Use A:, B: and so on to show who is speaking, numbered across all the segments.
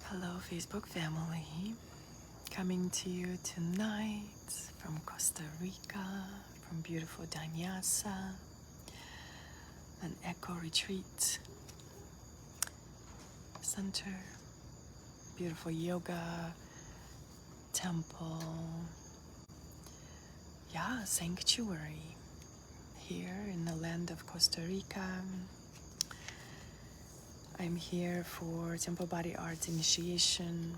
A: Hello, Facebook family. Coming to you tonight from Costa Rica, from beautiful Danyasa, an eco retreat center, beautiful yoga temple, sanctuary here in the land of Costa Rica. I'm here for Temple Body Arts initiation,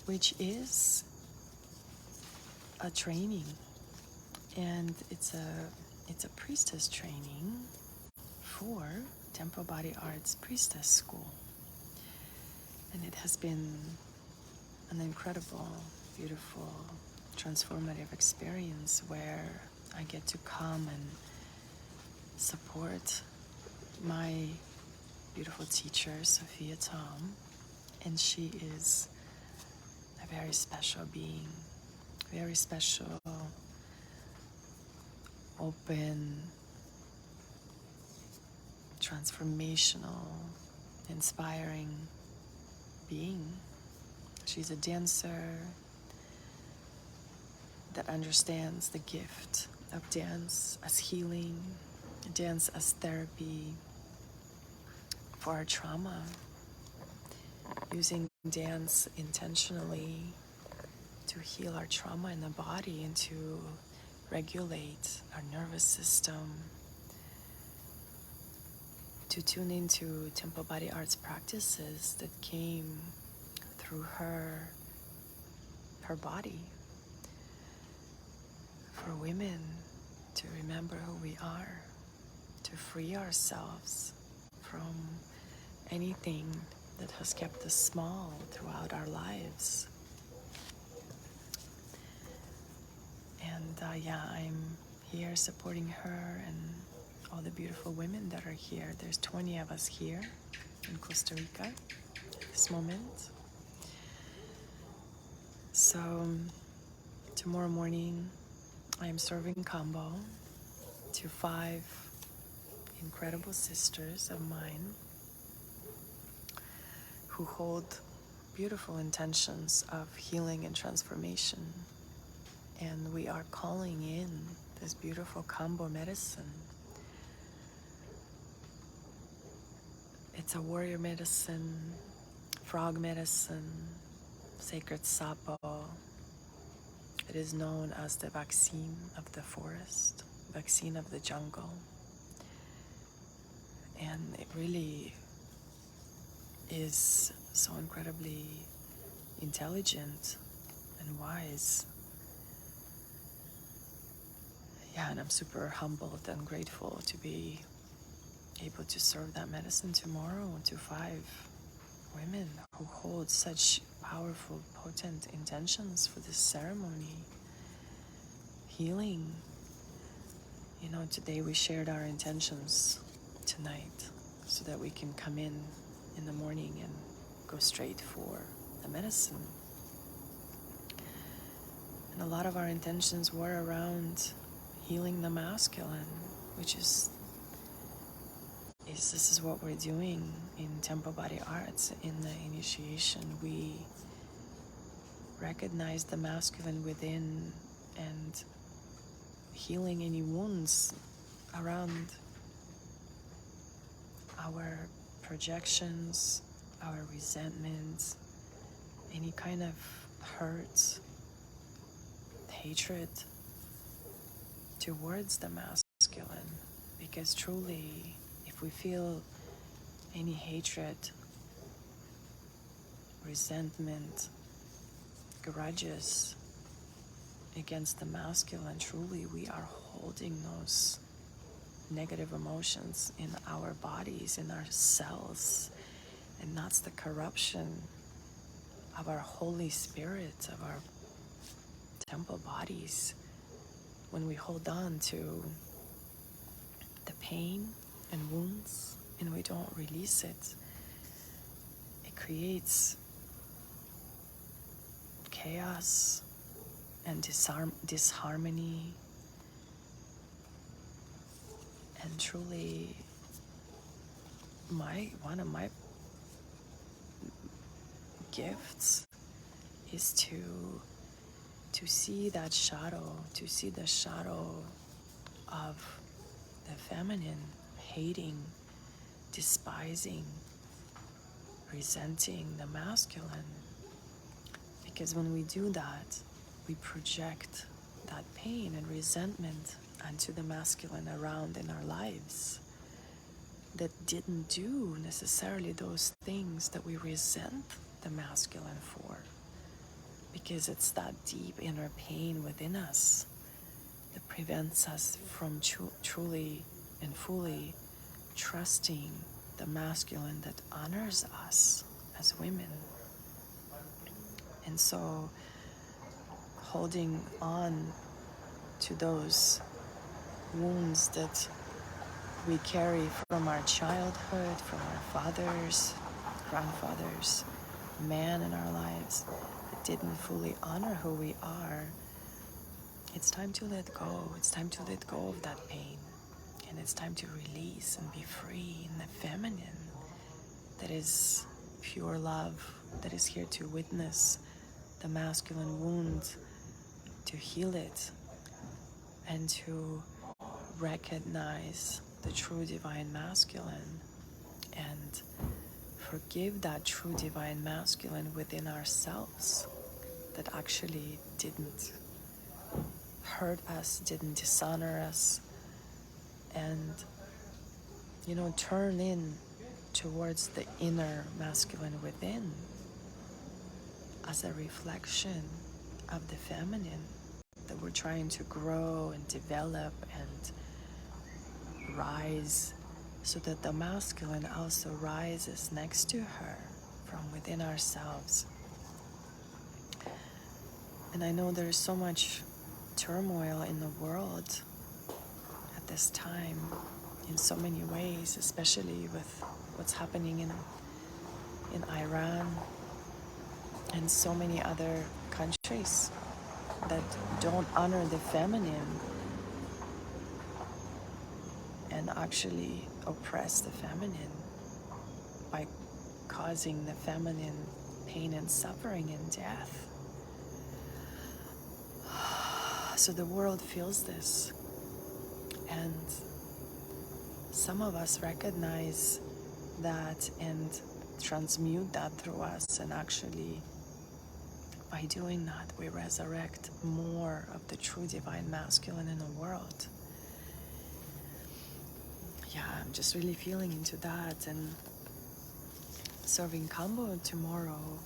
A: which is a training, and it's a priestess training for Temple Body Arts Priestess School. And it has been an incredible, beautiful, transformative experience where I get to come and support my beautiful teacher, Sophia Tom. And she is a very special being, very special, open, transformational, inspiring being. She's a dancer that understands the gift of dance as healing, dance as therapy for our trauma, using dance intentionally to heal our trauma in the body and to regulate our nervous system, to tune into Temple Body Arts practices that came through her body, for women to remember who we are, to free ourselves from anything that has kept us small throughout our lives. And I'm here supporting her and all the beautiful women that are here. There's 20 of us here in Costa Rica at this moment. So tomorrow morning I am serving Kambo to 5 incredible sisters of mine who hold beautiful intentions of healing and transformation. And we are calling in this beautiful Kambo medicine. It's a warrior medicine, frog medicine, sacred sapo. It is known as the vaccine of the forest, vaccine of the jungle. And it really is so incredibly intelligent and wise. Yeah, and I'm super humbled and grateful to be able to serve that medicine tomorrow to 5 women who hold such powerful, potent intentions for this ceremony. Healing. You know, today we shared our intentions tonight so that we can come in the morning and go straight for the medicine. And a lot of our intentions were around healing the masculine, which is this is what we're doing in Temple Body Arts. In the initiation, we recognize the masculine within and healing any wounds around our projections, our resentment, any kind of hurt, hatred towards the masculine. Because truly, if we feel any hatred, resentment, grudges against the masculine, truly we are holding those negative emotions in our bodies, in our cells. And that's the corruption of our Holy Spirit, of our temple bodies. When we hold on to the pain and wounds and we don't release it, it creates chaos and disharmony. And truly, one of my gifts is to see that shadow, to see the shadow of the feminine hating, despising, resenting the masculine. Because when we do that, we project that pain and resentment onto the masculine around in our lives that didn't do necessarily those things that we resent the masculine for. Because it's that deep inner pain within us that prevents us from truly and fully trusting the masculine that honors us as women. And so holding on to those wounds that we carry from our childhood, from our fathers, grandfathers, man in our lives that didn't fully honor who we are, it's time to let go. It's time to let go of that pain. And it's time to release and be free in the feminine that is pure love, that is here to witness the masculine wound, to heal it, and to recognize the true divine masculine and forgive that true divine masculine within ourselves that actually didn't hurt us, didn't dishonor us, and turn in towards the inner masculine within as a reflection of the feminine that we're trying to grow and develop and rise, so that the masculine also rises next to her from within ourselves. And I know there's so much turmoil in the world at this time in so many ways, especially with what's happening in Iran and so many other countries that don't honor the feminine and actually oppress the feminine by causing the feminine pain and suffering and death. So the world feels this, and some of us recognize that and transmute that through us, and actually by doing that we resurrect more of the true divine masculine in the world. Yeah, I'm just really feeling into that. And serving Kambo tomorrow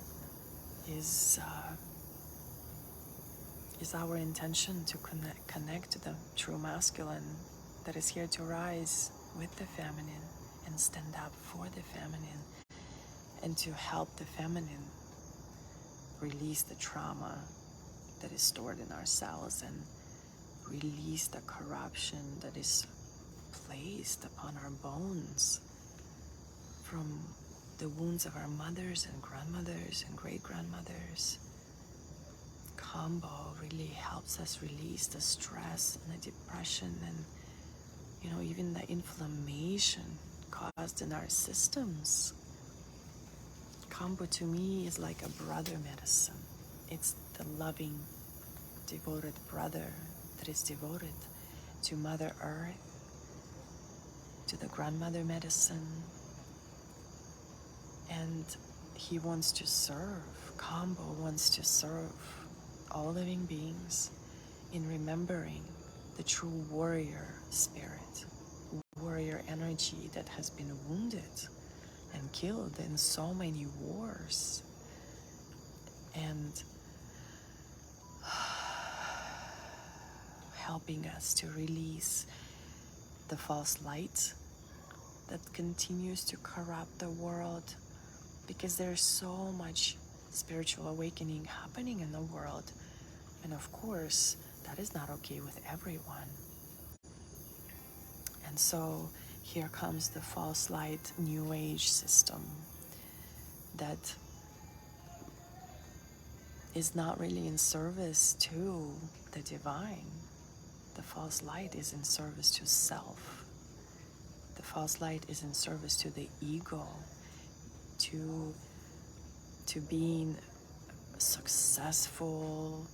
A: is our intention to connect to the true masculine that is here to rise with the feminine and stand up for the feminine, and to help the feminine release the trauma that is stored in our cells and release the corruption that is placed upon our bones from the wounds of our mothers and grandmothers and great-grandmothers. Kambo really helps us release the stress and the depression and even the inflammation caused in our systems. Kambo to me is like a brother medicine. It's the loving, devoted brother that is devoted to Mother Earth, to the grandmother medicine, and he wants to serve. Kambo wants to serve all living beings in remembering the true warrior spirit, warrior energy that has been wounded and killed in so many wars, and helping us to release the false light that continues to corrupt the world, because there's so much spiritual awakening happening in the world, and of course that is not okay with everyone. And so here comes the false light new age system that is not really in service to the divine. The false light is in service to self. The the false light is in service to the ego, to being successful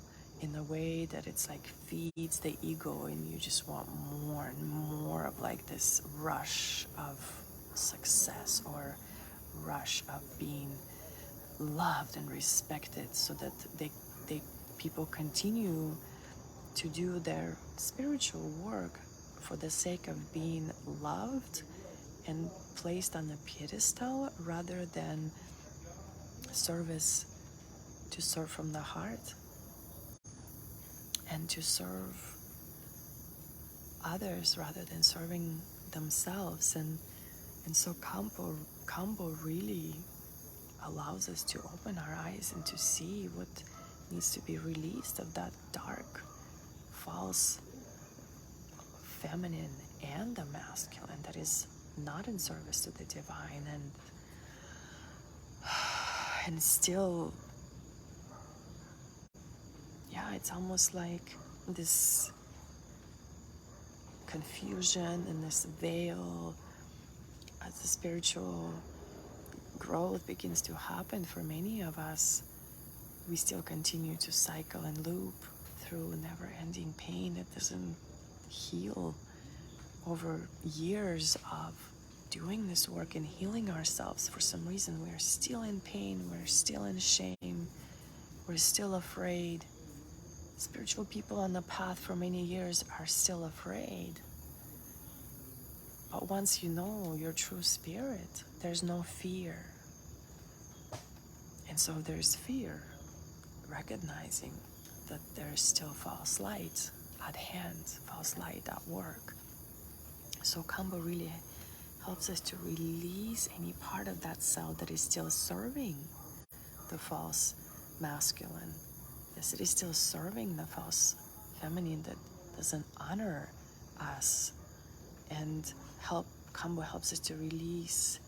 A: in a way that it's like feeds the ego, and you just want more and more of like this rush of success or rush of being loved and respected, so that they people continue to do their spiritual work for the sake of being loved and placed on a pedestal, rather than service, to serve from the heart and to serve others rather than serving themselves. And so Kambo really allows us to open our eyes and to see what needs to be released of that dark, false feminine and the masculine that is not in service to the divine, and still, yeah, it's almost like this confusion and this veil as the spiritual growth begins to happen for many of us. We still continue to cycle and loop through never-ending pain that doesn't heal. Over years of doing this work and healing ourselves, for some reason we're still in pain, we're still in shame, we're still afraid. Spiritual people on the path for many years are still afraid. But once you know your true spirit, there's no fear. And so there's fear, recognizing that there's still false light at hand, false light at work. So Kambo really helps us to release any part of that cell that is still serving the false masculine. Yes, it is still serving the false feminine that doesn't honor us. And Kambo helps us to release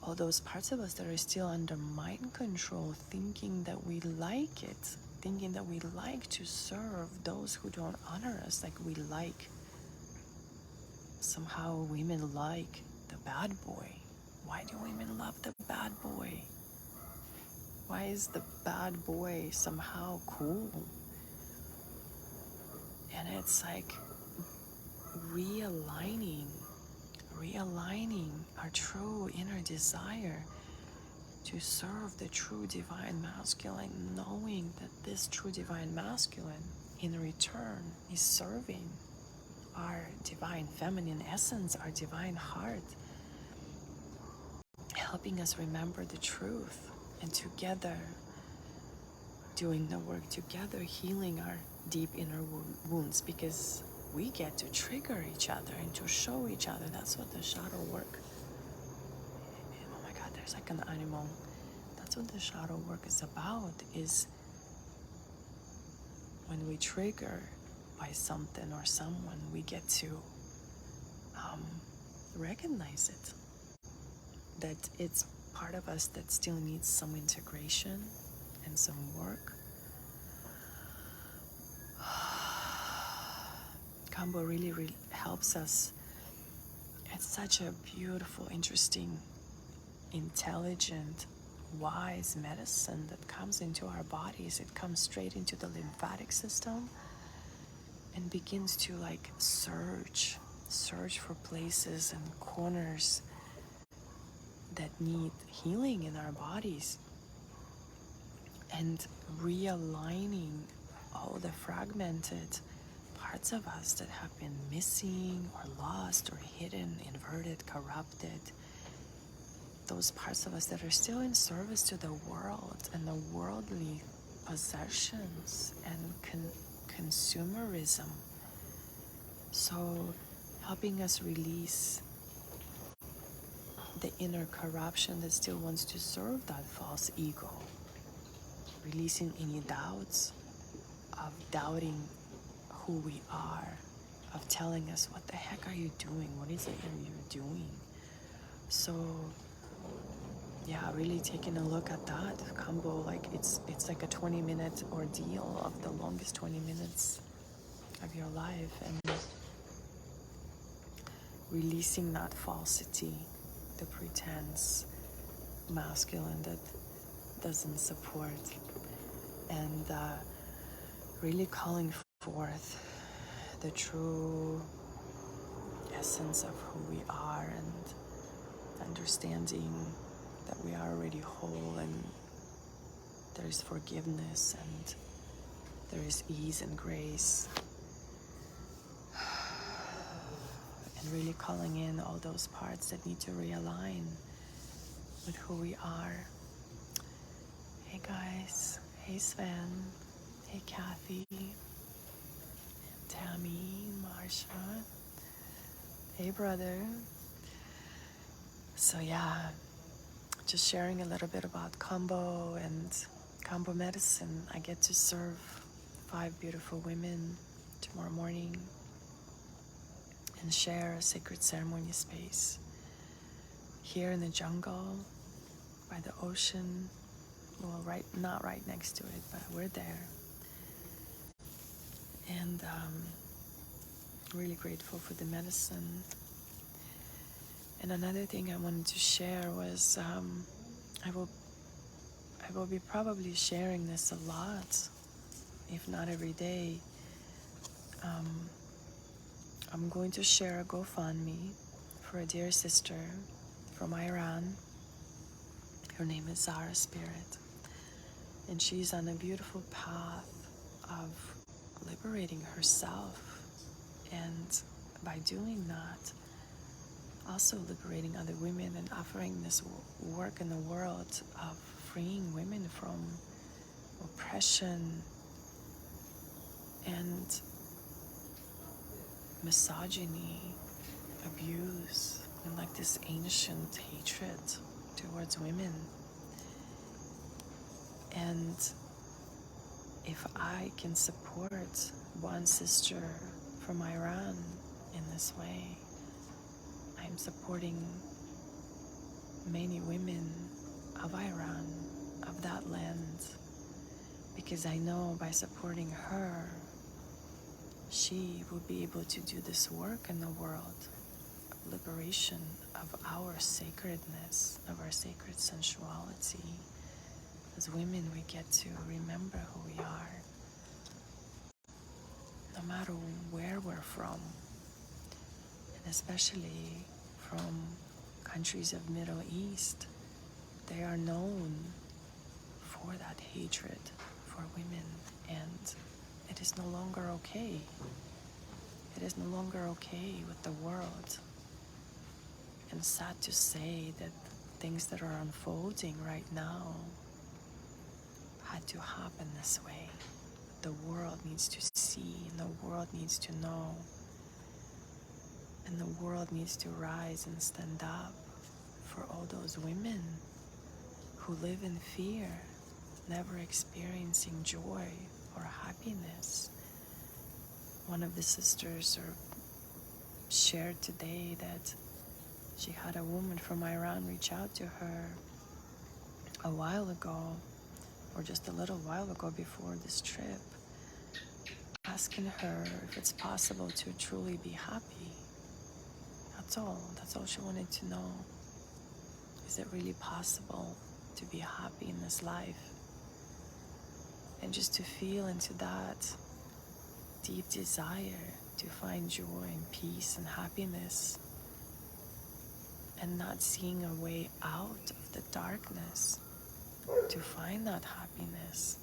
A: all those parts of us that are still under mind control, thinking that we like it, thinking that we like to serve those who don't honor us, like we like. Somehow women like the bad boy. Why do women love the bad boy? Why is the bad boy somehow cool? And it's like realigning our true inner desire to serve the true divine masculine, knowing that this true divine masculine in return is serving our divine feminine essence, our divine heart, helping us remember the truth, and together doing the work together, healing our deep inner wounds, because we get to trigger each other and to show each other. That's what the shadow work, oh my god, there's like an animal. That's what the shadow work is about, is when we trigger by something or someone, we get to recognize it, that it's part of us that still needs some integration and some work. Kambo really helps us. It's such a beautiful, interesting, intelligent, wise medicine that comes into our bodies. It comes straight into the lymphatic system and begins to like search for places and corners that need healing in our bodies, and realigning all the fragmented parts of us that have been missing or lost or hidden, inverted, corrupted. Those parts of us that are still in service to the world and the worldly possessions and consumerism. So helping us release the inner corruption that still wants to serve that false ego. Releasing any doubts of doubting who we are, of telling us, what the heck are you doing? What is it that you're doing? So yeah, really taking a look at that Kambo, like it's like a 20-minute ordeal of the longest 20 minutes of your life. And releasing that falsity, the pretense masculine that doesn't support, and really calling forth the true essence of who we are, and understanding that we are already whole, and there is forgiveness, and there is ease and grace, and really calling in all those parts that need to realign with who we are. Hey guys, hey Sven, hey Kathy, Tammy, Marsha, hey brother. So yeah, just sharing a little bit about Kambo and Kambo medicine. I get to serve 5 beautiful women tomorrow morning and share a sacred ceremony space here in the jungle by the ocean. Well, not right next to it, but we're there. And really grateful for the medicine. And another thing I wanted to share was I will be probably sharing this a lot, if not every day. I'm going to share a GoFundMe for a dear sister from Iran. Her name is Zara Spirit, and she's on a beautiful path of liberating herself, and by doing that, also liberating other women and offering this work in the world of freeing women from oppression and misogyny, abuse, and like this ancient hatred towards women. And if I can support one sister from Iran in this way, I'm supporting many women of Iran, of that land, because I know by supporting her, she will be able to do this work in the world of liberation of our sacredness, of our sacred sensuality. As women, we get to remember who we are, no matter where we're from, and especially from countries of Middle East. They are known for that hatred for women, and it is no longer okay. It is no longer okay with the world. And sad to say that things that are unfolding right now had to happen this way. The world needs to see, and the world needs to know, and the world needs to rise and stand up for all those women who live in fear, never experiencing joy or happiness. One of the sisters shared today that she had a woman from Iran reach out to her a while ago, or just a little while ago before this trip, asking her if it's possible to truly be happy. That's all. That's all she wanted to know. Is it really possible to be happy in this life? And just to feel into that deep desire to find joy and peace and happiness, and not seeing a way out of the darkness to find that happiness.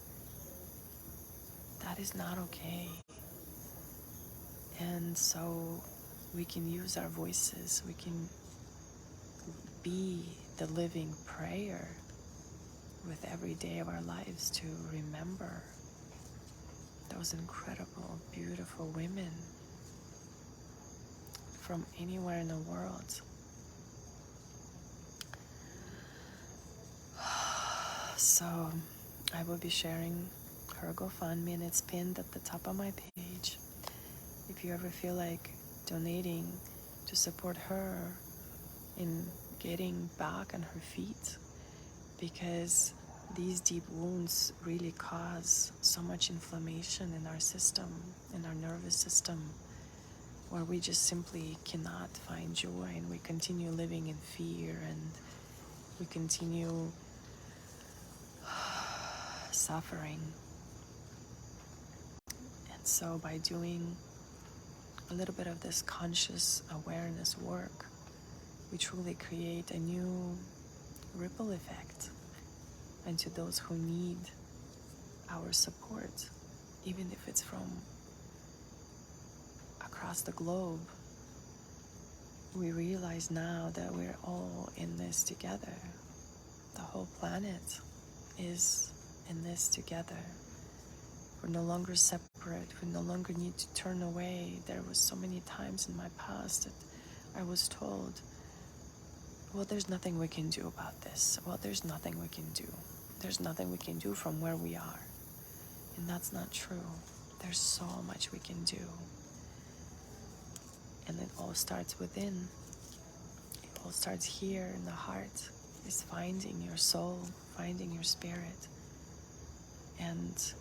A: That is not okay. And so we can use our voices, we can be the living prayer with every day of our lives to remember those incredible, beautiful women from anywhere in the world. So I will be sharing her GoFundMe, and it's pinned at the top of my page. If you ever feel like donating to support her in getting back on her feet, because these deep wounds really cause so much inflammation in our system, in our nervous system, where we just simply cannot find joy, and we continue living in fear, and we continue suffering. And so by doing a little bit of this conscious awareness work, we truly create a new ripple effect into those who need our support, even if it's from across the globe. We realize now that we're all in this together. The whole planet is in this together. We're no longer separate. We no longer need to turn away. There was so many times in my past that I was told, well, there's nothing we can do about this. Well, there's nothing we can do. There's nothing we can do from where we are. And that's not true. There's so much we can do. And it all starts within. It all starts here in the heart. Is finding your soul, finding your spirit, and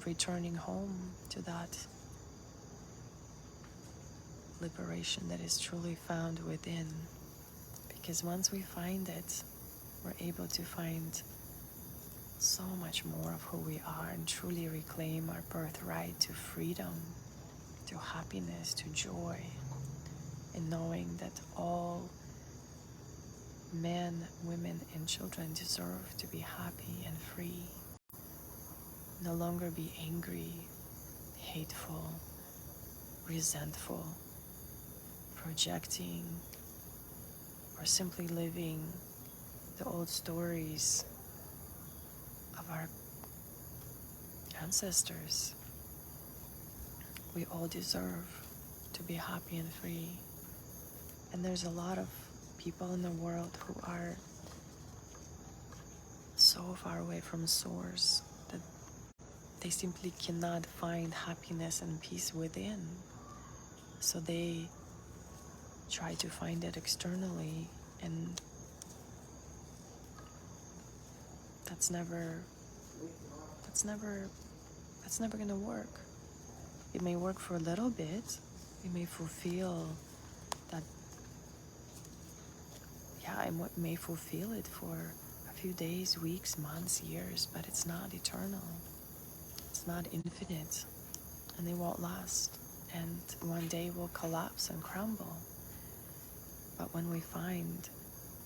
A: returning home to that liberation that is truly found within. Because once we find it, we're able to find so much more of who we are and truly reclaim our birthright to freedom, to happiness, to joy, and knowing that all men, women, and children deserve to be happy and free. No longer be angry, hateful, resentful, projecting, or simply living the old stories of our ancestors. We all deserve to be happy and free. And there's a lot of people in the world who are so far away from source that they simply cannot find happiness and peace within. So they try to find it externally, and that's never going to work. It may work for a little bit. It may fulfill that, it may fulfill it for a few days, weeks, months, years, but it's not eternal. It's not infinite, and they won't last. And one day will collapse and crumble. But when we find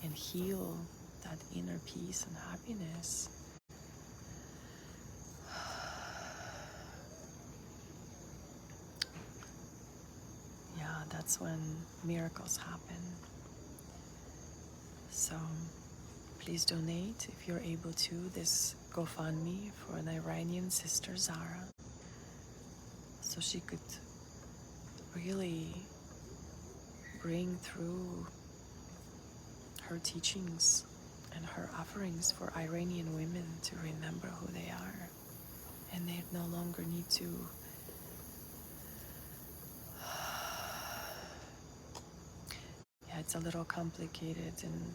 A: and heal that inner peace and happiness, that's when miracles happen. So please donate if you're able to this GoFundMe for an Iranian sister, Zara, so she could really bring through her teachings and her offerings for Iranian women to remember who they are, and they no longer need to it's a little complicated, and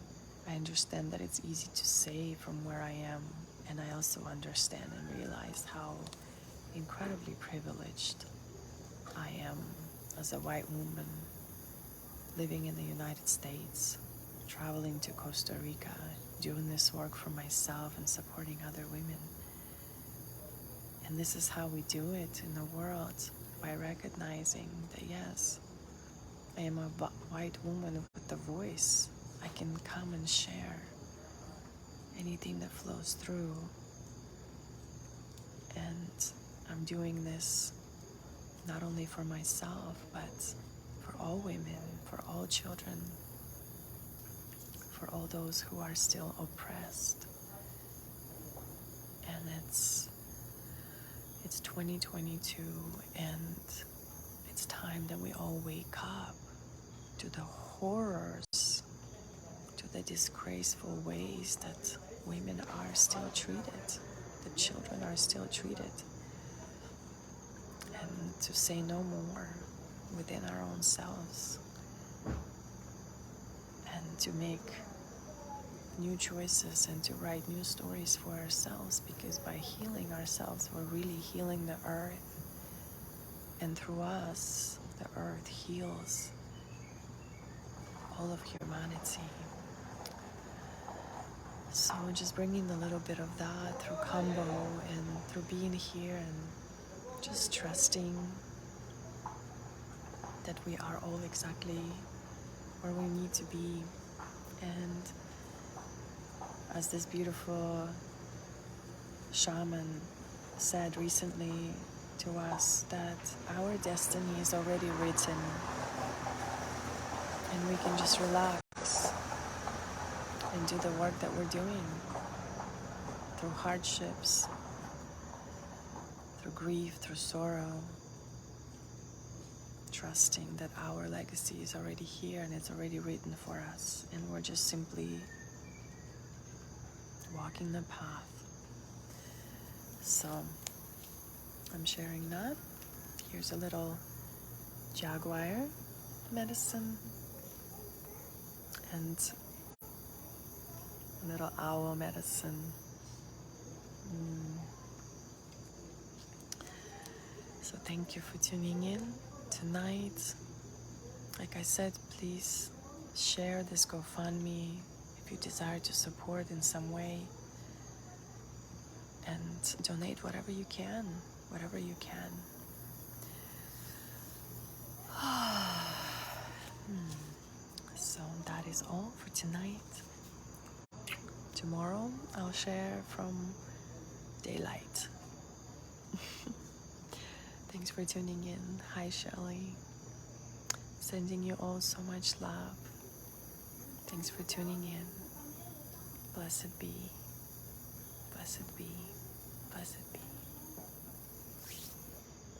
A: I understand that it's easy to say from where I am, and I also understand and realize how incredibly privileged I am as a white woman living in the United States, traveling to Costa Rica, doing this work for myself and supporting other women. And this is how we do it in the world, by recognizing that yes, I am a white woman with a voice. I can come and share anything that flows through. And I'm doing this not only for myself, but for all women, for all children, for all those who are still oppressed. And it's 2022, and it's time that we all wake up to the horrors, to the disgraceful ways that women are still treated, that children are still treated, and to say no more within our own selves, and to make new choices and to write new stories for ourselves, because by healing ourselves, we're really healing the earth, And through us, the earth heals all of humanity. So just bringing a little bit of that through Kambo and through being here and just trusting that we are all exactly where we need to be. And as this beautiful shaman said recently to us, that our destiny is already written and we can just relax and do the work that we're doing through hardships, through grief, through sorrow, trusting that our legacy is already here and it's already written for us, and we're just simply walking the path. So I'm sharing that. Here's a little jaguar medicine and a little owl medicine. So thank you for tuning in tonight. Like I said, please share this GoFundMe if you desire to support in some way, and donate whatever you can, whatever you can. So that is all for tonight. Tomorrow I'll share from daylight. Thanks for tuning in. Hi Shelly. Sending you all so much love. Thanks for tuning in. Blessed be. Blessed be. Blessed be.